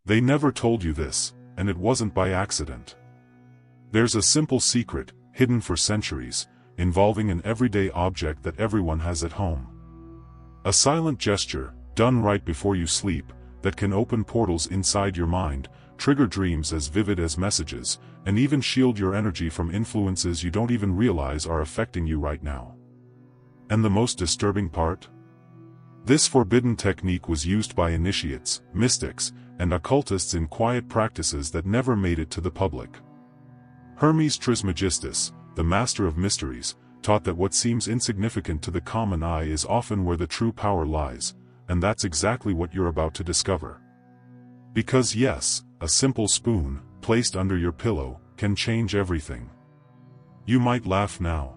They never told you this, and it wasn't by accident. There's a simple secret, hidden for centuries, involving an everyday object that everyone has at home. A silent gesture, done right before you sleep, that can open portals inside your mind, trigger dreams as vivid as messages, and even shield your energy from influences you don't even realize are affecting you right now. And the most disturbing part? This forbidden technique was used by initiates, mystics, and occultists in quiet practices that never made it to the public. Hermes Trismegistus, the master of mysteries, taught that what seems insignificant to the common eye is often where the true power lies, and that's exactly what you're about to discover. Because yes, a simple spoon, placed under your pillow, can change everything. You might laugh now.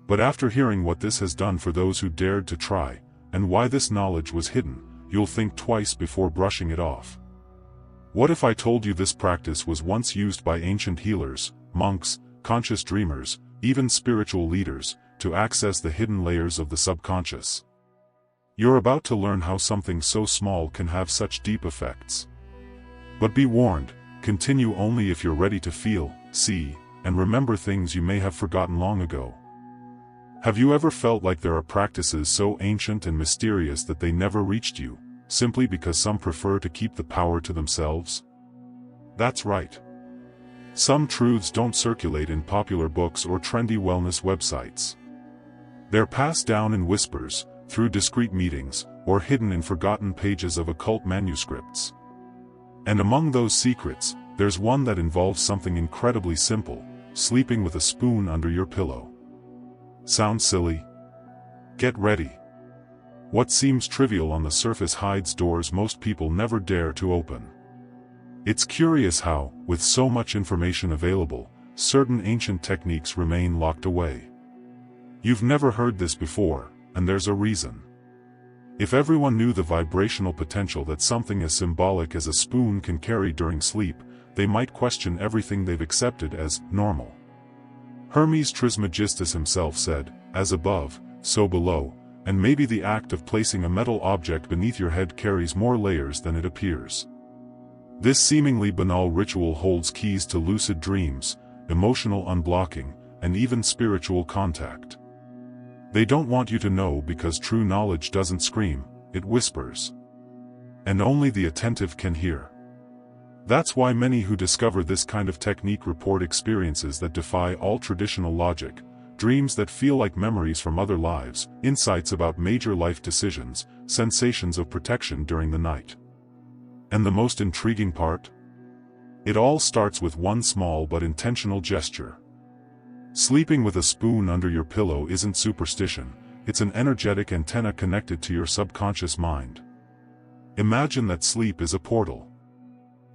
But after hearing what this has done for those who dared to try, and why this knowledge was hidden, you'll think twice before brushing it off. What if I told you this practice was once used by ancient healers, monks, conscious dreamers, even spiritual leaders, to access the hidden layers of the subconscious? You're about to learn how something so small can have such deep effects. But be warned, continue only if you're ready to feel, see, and remember things you may have forgotten long ago. Have you ever felt like there are practices so ancient and mysterious that they never reached you, simply because some prefer to keep the power to themselves? That's right. Some truths don't circulate in popular books or trendy wellness websites. They're passed down in whispers, through discreet meetings, or hidden in forgotten pages of occult manuscripts. And among those secrets, there's one that involves something incredibly simple: sleeping with a spoon under your pillow. Sound silly? Get ready. What seems trivial on the surface hides doors most people never dare to open. It's curious how, with so much information available, certain ancient techniques remain locked away. You've never heard this before, and there's a reason. If everyone knew the vibrational potential that something as symbolic as a spoon can carry during sleep, they might question everything they've accepted as normal. Hermes Trismegistus himself said, "As above, so below," and maybe the act of placing a metal object beneath your head carries more layers than it appears. This seemingly banal ritual holds keys to lucid dreams, emotional unblocking, and even spiritual contact. They don't want you to know because true knowledge doesn't scream, it whispers. And only the attentive can hear. That's why many who discover this kind of technique report experiences that defy all traditional logic, dreams that feel like memories from other lives, insights about major life decisions, sensations of protection during the night. And the most intriguing part? It all starts with one small but intentional gesture. Sleeping with a spoon under your pillow isn't superstition, it's an energetic antenna connected to your subconscious mind. Imagine that sleep is a portal.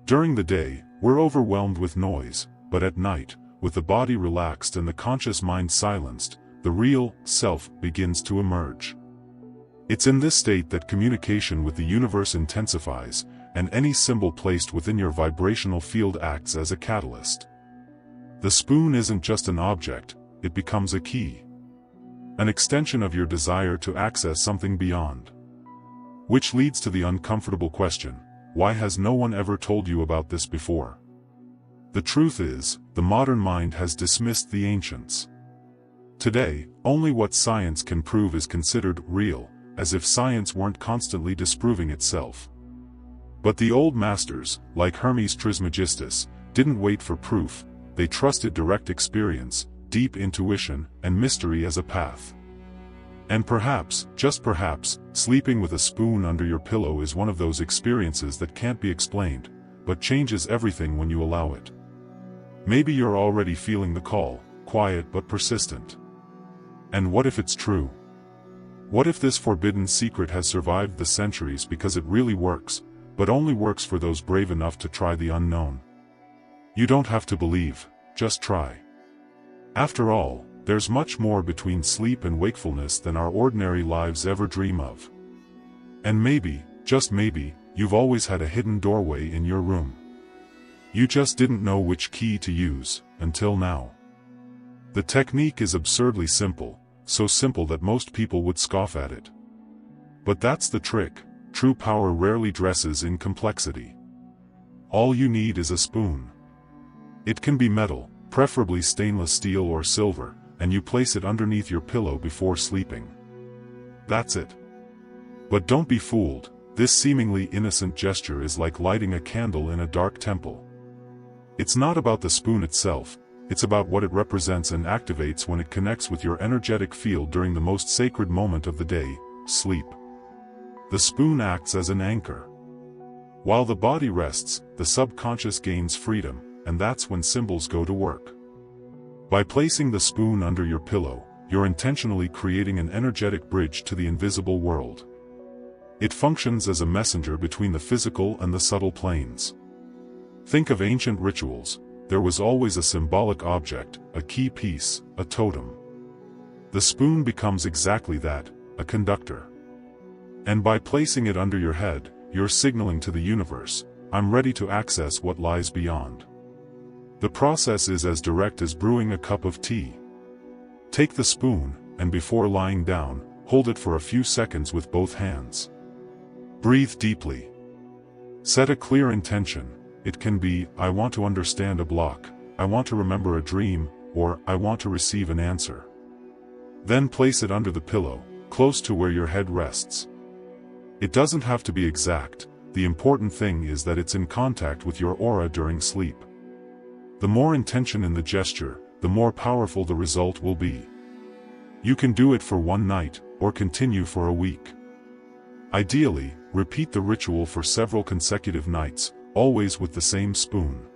During the day, we're overwhelmed with noise, but at night, with the body relaxed and the conscious mind silenced, the real self begins to emerge. It's in this state that communication with the universe intensifies, and any symbol placed within your vibrational field acts as a catalyst. The spoon isn't just an object, it becomes a key. An extension of your desire to access something beyond. Which leads to the uncomfortable question: why has no one ever told you about this before? The truth is, the modern mind has dismissed the ancients. Today, only what science can prove is considered real, as if science weren't constantly disproving itself. But the old masters, like Hermes Trismegistus, didn't wait for proof. They trusted direct experience, deep intuition, and mystery as a path. And perhaps, just perhaps, sleeping with a spoon under your pillow is one of those experiences that can't be explained, but changes everything when you allow it. Maybe you're already feeling the call, quiet but persistent. And what if it's true? What if this forbidden secret has survived the centuries because it really works, but only works for those brave enough to try the unknown? You don't have to believe, just try. After all, there's much more between sleep and wakefulness than our ordinary lives ever dream of. And maybe, just maybe, you've always had a hidden doorway in your room. You just didn't know which key to use, until now. The technique is absurdly simple, so simple that most people would scoff at it. But that's the trick, true power rarely dresses in complexity. All you need is a spoon. It can be metal, preferably stainless steel or silver, and you place it underneath your pillow before sleeping. That's it. But don't be fooled, this seemingly innocent gesture is like lighting a candle in a dark temple. It's not about the spoon itself, it's about what it represents and activates when it connects with your energetic field during the most sacred moment of the day, sleep. The spoon acts as an anchor. While the body rests, the subconscious gains freedom, and that's when symbols go to work. By placing the spoon under your pillow, you're intentionally creating an energetic bridge to the invisible world. It functions as a messenger between the physical and the subtle planes. Think of ancient rituals. There was always a symbolic object, a key piece, a totem. The spoon becomes exactly that, a conductor. And by placing it under your head, you're signaling to the universe, I'm ready to access what lies beyond. The process is as direct as brewing a cup of tea. Take the spoon, and before lying down, hold it for a few seconds with both hands. Breathe deeply. Set a clear intention. It can be, I want to understand a block, I want to remember a dream, or I want to receive an answer. Then place it under the pillow, close to where your head rests. It doesn't have to be exact, the important thing is that it's in contact with your aura during sleep. The more intention in the gesture, the more powerful the result will be. You can do it for one night, or continue for a week. Ideally, repeat the ritual for several consecutive nights, always with the same spoon.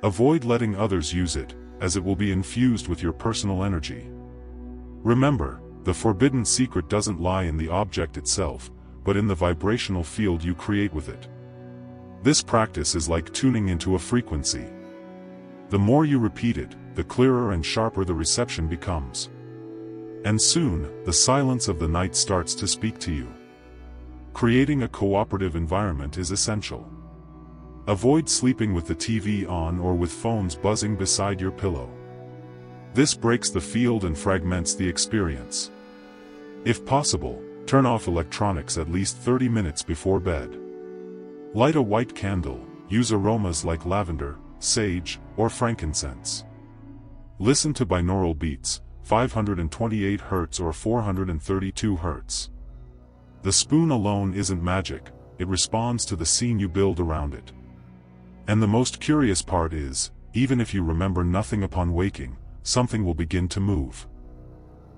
Avoid letting others use it, as it will be infused with your personal energy. Remember, the forbidden secret doesn't lie in the object itself, but in the vibrational field you create with it. This practice is like tuning into a frequency. The more you repeat it, the clearer and sharper the reception becomes. And soon, the silence of the night starts to speak to you. Creating a cooperative environment is essential. Avoid sleeping with the TV on or with phones buzzing beside your pillow. This breaks the field and fragments the experience. If possible, turn off electronics at least 30 minutes before bed. Light a white candle, use aromas like lavender, sage, or frankincense. Listen to binaural beats, 528 Hz or 432 Hz. The spoon alone isn't magic, it responds to the scene you build around it. And the most curious part is, even if you remember nothing upon waking, something will begin to move.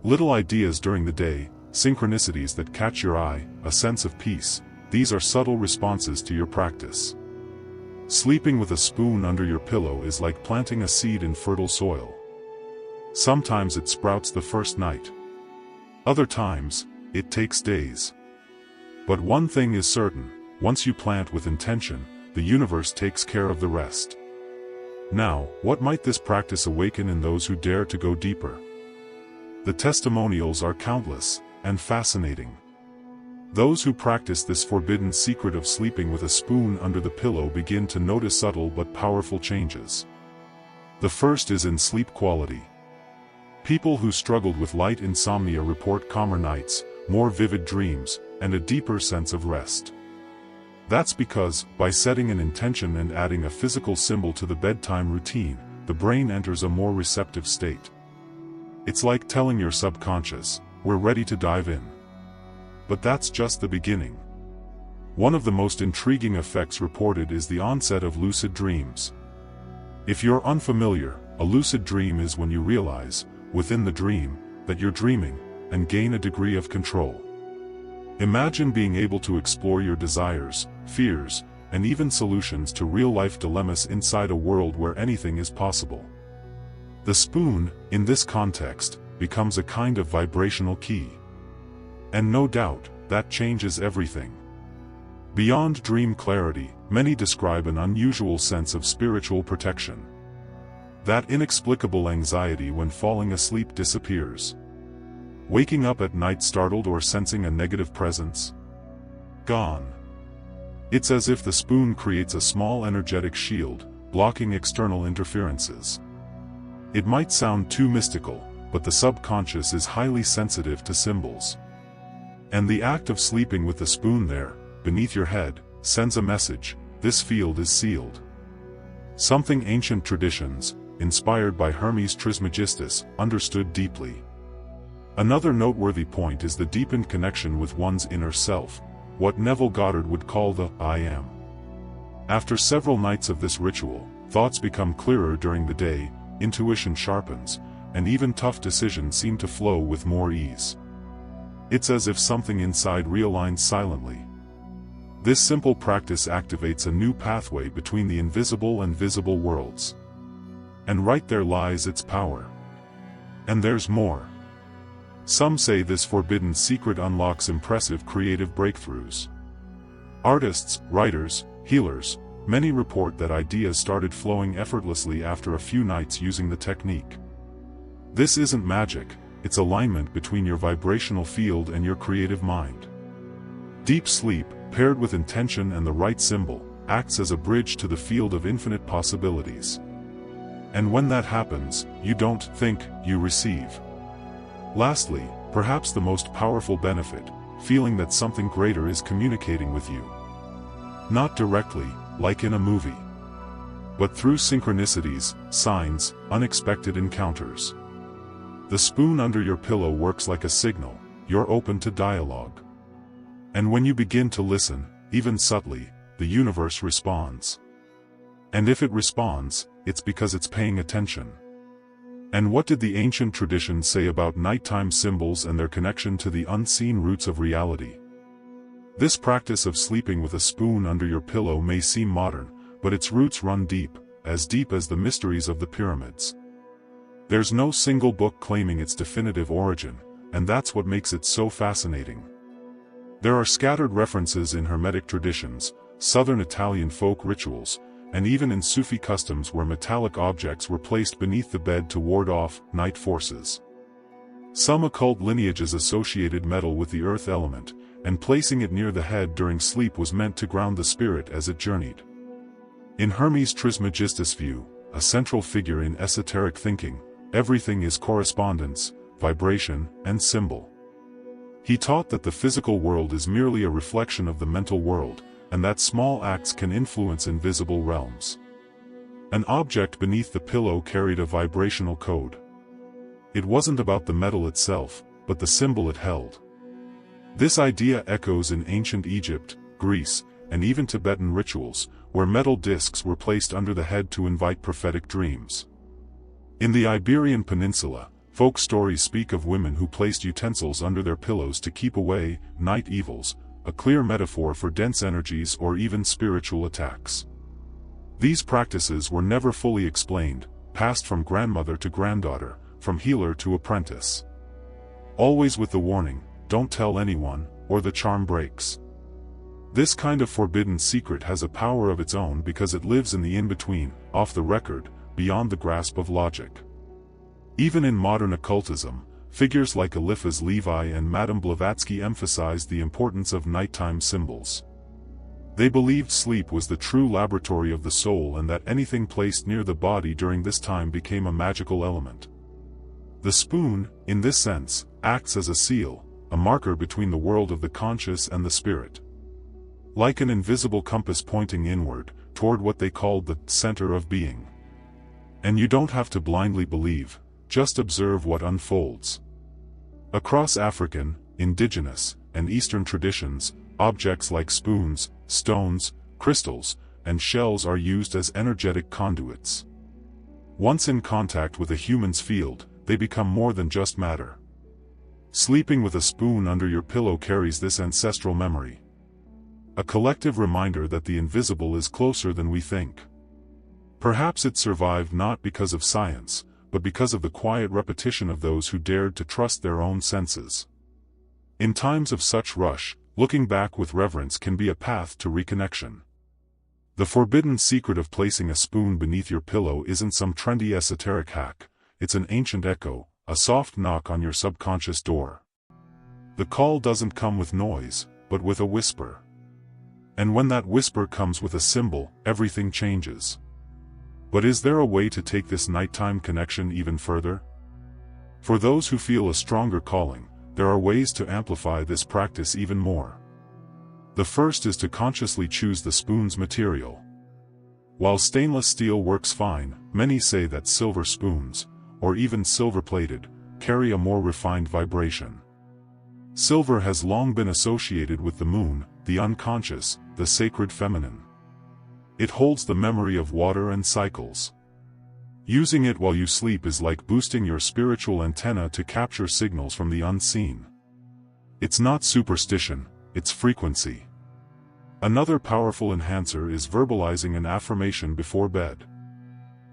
Little ideas during the day, synchronicities that catch your eye, a sense of peace, these are subtle responses to your practice. Sleeping with a spoon under your pillow is like planting a seed in fertile soil. Sometimes it sprouts the first night. Other times, it takes days. But one thing is certain, once you plant with intention, the universe takes care of the rest. Now, what might this practice awaken in those who dare to go deeper? The testimonials are countless, and fascinating. Those who practice this forbidden secret of sleeping with a spoon under the pillow begin to notice subtle but powerful changes. The first is in sleep quality. People who struggled with light insomnia report calmer nights, more vivid dreams, and a deeper sense of rest. That's because, by setting an intention and adding a physical symbol to the bedtime routine, the brain enters a more receptive state. It's like telling your subconscious, we're ready to dive in. But that's just the beginning. One of the most intriguing effects reported is the onset of lucid dreams. If you're unfamiliar, a lucid dream is when you realize, within the dream, that you're dreaming, and gain a degree of control. Imagine being able to explore your desires, fears, and even solutions to real-life dilemmas inside a world where anything is possible. The spoon, in this context, becomes a kind of vibrational key. And no doubt, that changes everything. Beyond dream clarity, many describe an unusual sense of spiritual protection. That inexplicable anxiety when falling asleep disappears. Waking up at night startled or sensing a negative presence? Gone. It's as if the spoon creates a small energetic shield, blocking external interferences. It might sound too mystical, but the subconscious is highly sensitive to symbols. And the act of sleeping with the spoon there, beneath your head, sends a message, this field is sealed. Something ancient traditions, inspired by Hermes Trismegistus, understood deeply. Another noteworthy point is the deepened connection with one's inner self, what Neville Goddard would call the I Am. After several nights of this ritual, thoughts become clearer during the day, intuition sharpens, and even tough decisions seem to flow with more ease. It's as if something inside realigns silently. This simple practice activates a new pathway between the invisible and visible worlds. And right there lies its power. And there's more. Some say this forbidden secret unlocks impressive creative breakthroughs. Artists, writers, healers, many report that ideas started flowing effortlessly after a few nights using the technique. This isn't magic, it's alignment between your vibrational field and your creative mind. Deep sleep, paired with intention and the right symbol, acts as a bridge to the field of infinite possibilities. And when that happens, you don't think, you receive. Lastly, perhaps the most powerful benefit, feeling that something greater is communicating with you. Not directly, like in a movie, but through synchronicities, signs, unexpected encounters. The spoon under your pillow works like a signal, you're open to dialogue. And when you begin to listen, even subtly, the universe responds. And if it responds, it's because it's paying attention. And what did the ancient traditions say about nighttime symbols and their connection to the unseen roots of reality? This practice of sleeping with a spoon under your pillow may seem modern, but its roots run deep as the mysteries of the pyramids. There's no single book claiming its definitive origin, and that's what makes it so fascinating. There are scattered references in Hermetic traditions, southern Italian folk rituals, and even in Sufi customs where metallic objects were placed beneath the bed to ward off night forces. Some occult lineages associated metal with the earth element, and placing it near the head during sleep was meant to ground the spirit as it journeyed. In Hermes Trismegistus' view, a central figure in esoteric thinking, everything is correspondence, vibration, and symbol. He taught that the physical world is merely a reflection of the mental world, and that small acts can influence invisible realms. An object beneath the pillow carried a vibrational code. It wasn't about the metal itself, but the symbol it held. This idea echoes in ancient Egypt, Greece, and even Tibetan rituals, where metal discs were placed under the head to invite prophetic dreams. In the Iberian Peninsula, folk stories speak of women who placed utensils under their pillows to keep away night evils, a clear metaphor for dense energies or even spiritual attacks. These practices were never fully explained, passed from grandmother to granddaughter, from healer to apprentice. Always with the warning, don't tell anyone, or the charm breaks. This kind of forbidden secret has a power of its own because it lives in the in-between, off the record, beyond the grasp of logic. Even in modern occultism, figures like Eliphas Levi and Madame Blavatsky emphasized the importance of nighttime symbols. They believed sleep was the true laboratory of the soul and that anything placed near the body during this time became a magical element. The spoon, in this sense, acts as a seal, a marker between the world of the conscious and the spirit. Like an invisible compass pointing inward, toward what they called the center of being. And you don't have to blindly believe, just observe what unfolds. Across African, indigenous, and Eastern traditions, objects like spoons, stones, crystals, and shells are used as energetic conduits. Once in contact with a human's field, they become more than just matter. Sleeping with a spoon under your pillow carries this ancestral memory. A collective reminder that the invisible is closer than we think. Perhaps it survived not because of science, but because of the quiet repetition of those who dared to trust their own senses. In times of such rush, looking back with reverence can be a path to reconnection. The forbidden secret of placing a spoon beneath your pillow isn't some trendy esoteric hack, it's an ancient echo, a soft knock on your subconscious door. The call doesn't come with noise, but with a whisper. And when that whisper comes with a symbol, everything changes. But is there a way to take this nighttime connection even further? For those who feel a stronger calling, there are ways to amplify this practice even more. The first is to consciously choose the spoon's material. While stainless steel works fine, many say that silver spoons, or even silver-plated, carry a more refined vibration. Silver has long been associated with the moon, the unconscious, the sacred feminine. It holds the memory of water and cycles. Using it while you sleep is like boosting your spiritual antenna to capture signals from the unseen. It's not superstition, it's frequency. Another powerful enhancer is verbalizing an affirmation before bed.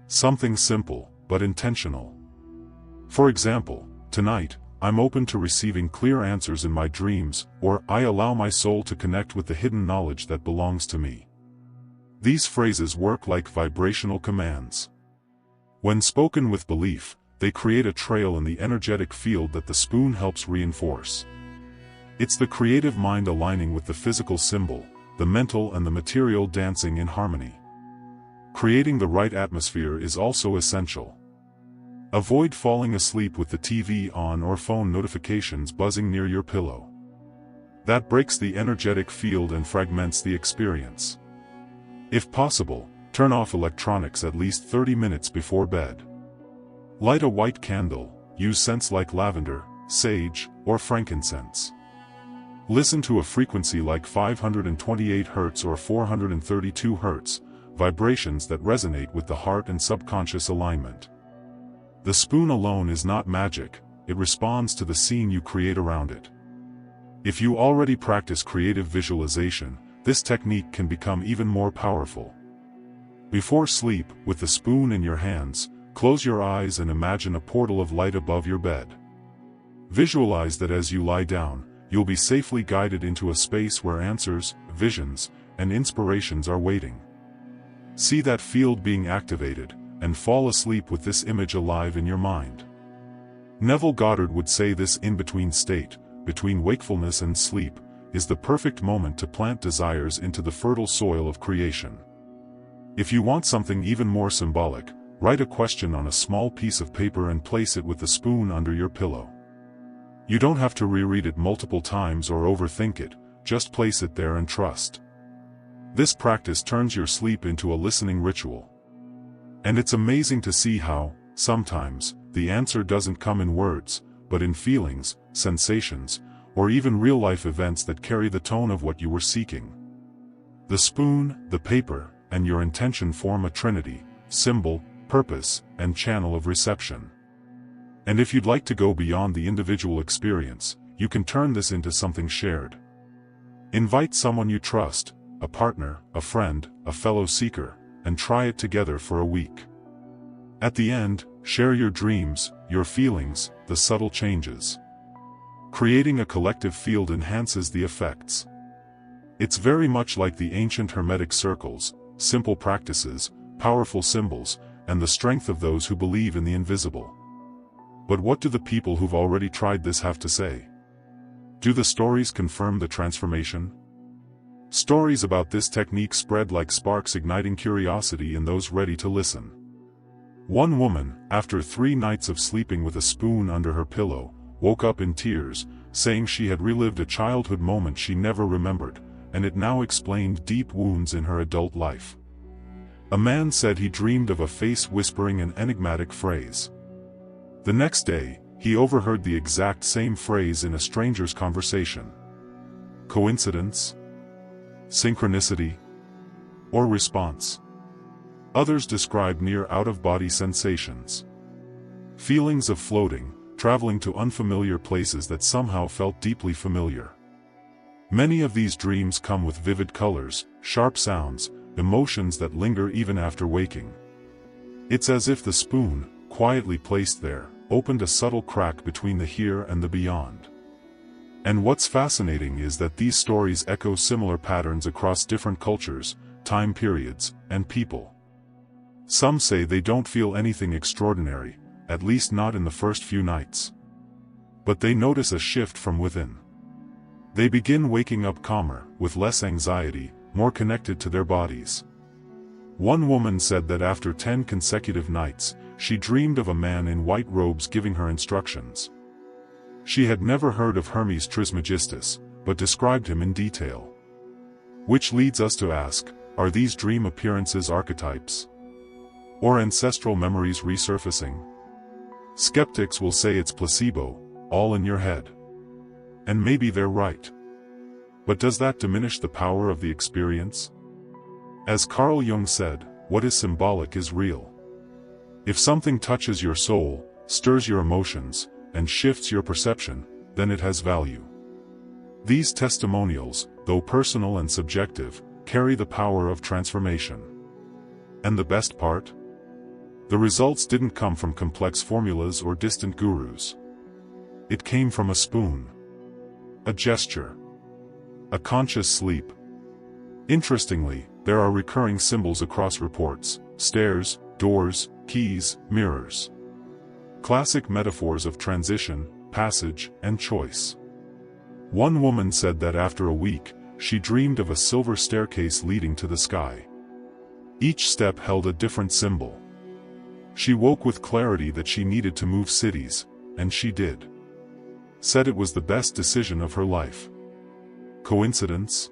Something simple, but intentional. For example, tonight, I'm open to receiving clear answers in my dreams, or I allow my soul to connect with the hidden knowledge that belongs to me. These phrases work like vibrational commands. When spoken with belief, they create a trail in the energetic field that the spoon helps reinforce. It's the creative mind aligning with the physical symbol, the mental and the material dancing in harmony. Creating the right atmosphere is also essential. Avoid falling asleep with the TV on or phone notifications buzzing near your pillow. That breaks the energetic field and fragments the experience. If possible, turn off electronics at least 30 minutes before bed. Light a white candle, use scents like lavender, sage, or frankincense. Listen to a frequency like 528 Hz or 432 Hz, vibrations that resonate with the heart and subconscious alignment. The spoon alone is not magic, it responds to the scene you create around it. If you already practice creative visualization, this technique can become even more powerful. Before sleep, with the spoon in your hands, close your eyes and imagine a portal of light above your bed. Visualize that as you lie down, you'll be safely guided into a space where answers, visions, and inspirations are waiting. See that field being activated, and fall asleep with this image alive in your mind. Neville Goddard would say this in-between state, between wakefulness and sleep, is the perfect moment to plant desires into the fertile soil of creation. If you want something even more symbolic, write a question on a small piece of paper and place it with the spoon under your pillow. You don't have to reread it multiple times or overthink it, just place it there and trust. This practice turns your sleep into a listening ritual. And it's amazing to see how, sometimes, the answer doesn't come in words, but in feelings, sensations, or even real-life events that carry the tone of what you were seeking. The spoon, the paper, and your intention form a trinity: symbol, purpose, and channel of reception. And if you'd like to go beyond the individual experience, you can turn this into something shared. Invite someone you trust, a partner, a friend, a fellow seeker, and try it together for a week. At the end, share your dreams, your feelings, the subtle changes. Creating a collective field enhances the effects. It's very much like the ancient Hermetic circles: simple practices, powerful symbols, and the strength of those who believe in the invisible. But what do the people who've already tried this have to say? Do the stories confirm the transformation? Stories about this technique spread like sparks, igniting curiosity in those ready to listen. One woman, after 3 nights of sleeping with a spoon under her pillow, woke up in tears, saying she had relived a childhood moment she never remembered, and it now explained deep wounds in her adult life. A man said he dreamed of a face whispering an enigmatic phrase. The next day, he overheard the exact same phrase in a stranger's conversation. Coincidence? Synchronicity? Or response? Others described near out-of-body sensations. Feelings of floating, traveling to unfamiliar places that somehow felt deeply familiar. Many of these dreams come with vivid colors, sharp sounds, emotions that linger even after waking. It's as if the spoon, quietly placed there, opened a subtle crack between the here and the beyond. And what's fascinating is that these stories echo similar patterns across different cultures, time periods, and people. Some say they don't feel anything extraordinary, at least not in the first few nights. But they notice a shift from within. They begin waking up calmer, with less anxiety, more connected to their bodies. One woman said that after 10 consecutive nights, she dreamed of a man in white robes giving her instructions. She had never heard of Hermes Trismegistus, but described him in detail. Which leads us to ask, are these dream appearances archetypes? Or ancestral memories resurfacing? Skeptics will say it's placebo, all in your head. And maybe they're right. But does that diminish the power of the experience? As Carl Jung said, what is symbolic is real. If something touches your soul, stirs your emotions, and shifts your perception, then it has value. These testimonials, though personal and subjective, carry the power of transformation. And the best part? The results didn't come from complex formulas or distant gurus. It came from a spoon, a gesture, a conscious sleep. Interestingly, there are recurring symbols across reports: stairs, doors, keys, mirrors. Classic metaphors of transition, passage, and choice. One woman said that after a week, she dreamed of a silver staircase leading to the sky. Each step held a different symbol. She woke with clarity that she needed to move cities, and she did. Said it was the best decision of her life. Coincidence?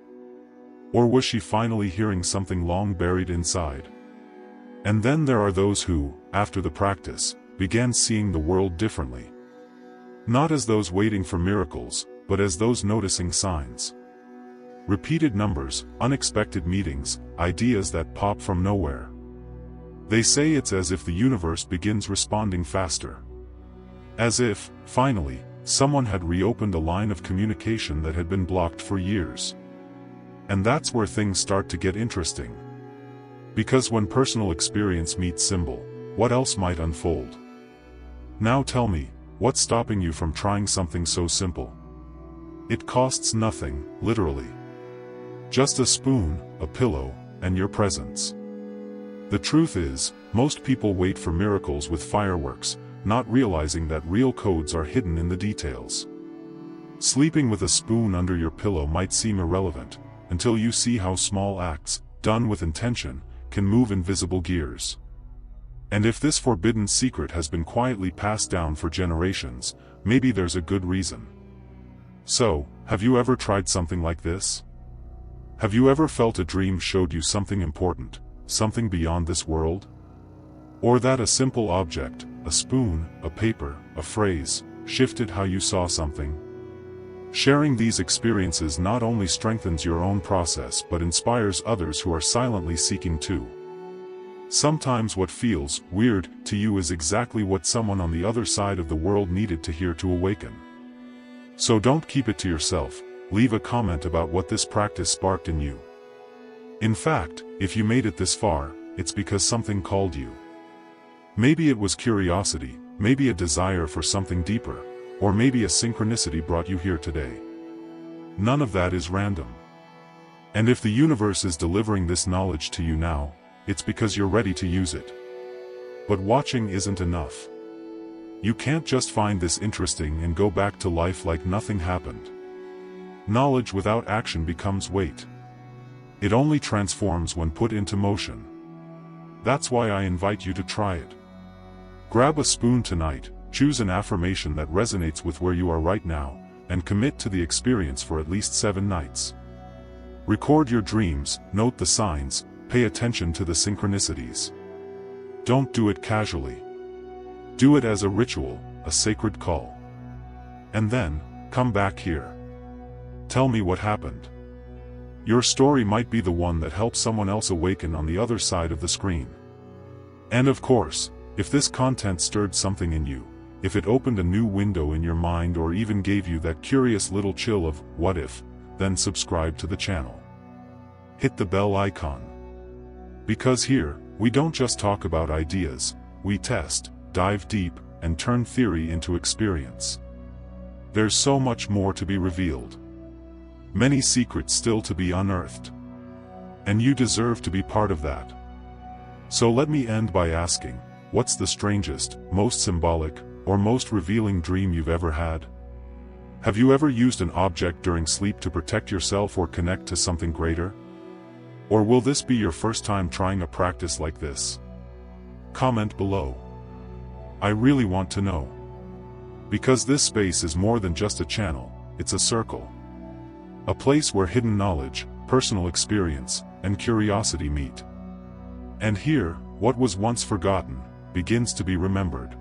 Or was she finally hearing something long buried inside? And then there are those who, after the practice, began seeing the world differently. Not as those waiting for miracles, but as those noticing signs. Repeated numbers, unexpected meetings, ideas that pop from nowhere. They say it's as if the universe begins responding faster. As if, finally, someone had reopened a line of communication that had been blocked for years. And that's where things start to get interesting. Because when personal experience meets symbol, what else might unfold? Now tell me, what's stopping you from trying something so simple? It costs nothing, literally. Just a spoon, a pillow, and your presence. The truth is, most people wait for miracles with fireworks, not realizing that real codes are hidden in the details. Sleeping with a spoon under your pillow might seem irrelevant, until you see how small acts, done with intention, can move invisible gears. And if this forbidden secret has been quietly passed down for generations, maybe there's a good reason. So, have you ever tried something like this? Have you ever felt a dream showed you something important, something beyond this world? Or that a simple object, a spoon, a paper, a phrase, shifted how you saw something? Sharing these experiences not only strengthens your own process but inspires others who are silently seeking too. Sometimes what feels weird to you is exactly what someone on the other side of the world needed to hear to awaken. So don't keep it to yourself, leave a comment about what this practice sparked in you. In fact, if you made it this far, it's because something called you. Maybe it was curiosity, maybe a desire for something deeper, or maybe a synchronicity brought you here today. None of that is random. And if the universe is delivering this knowledge to you now, it's because you're ready to use it. But watching isn't enough. You can't just find this interesting and go back to life like nothing happened. Knowledge without action becomes weight. It only transforms when put into motion. That's why I invite you to try it. Grab a spoon tonight, choose an affirmation that resonates with where you are right now, and commit to the experience for at least 7 nights. Record your dreams, note the signs, pay attention to the synchronicities. Don't do it casually. Do it as a ritual, a sacred call. And then, come back here. Tell me what happened. Your story might be the one that helps someone else awaken on the other side of the screen. And of course, if this content stirred something in you, if it opened a new window in your mind or even gave you that curious little chill of, what if, then subscribe to the channel. Hit the bell icon. Because here, we don't just talk about ideas, we test, dive deep, and turn theory into experience. There's so much more to be revealed. Many secrets still to be unearthed. And you deserve to be part of that. So let me end by asking, what's the strangest, most symbolic, or most revealing dream you've ever had? Have you ever used an object during sleep to protect yourself or connect to something greater? Or will this be your first time trying a practice like this? Comment below. I really want to know. Because this space is more than just a channel, it's a circle. A place where hidden knowledge, personal experience, and curiosity meet. And here, what was once forgotten, begins to be remembered.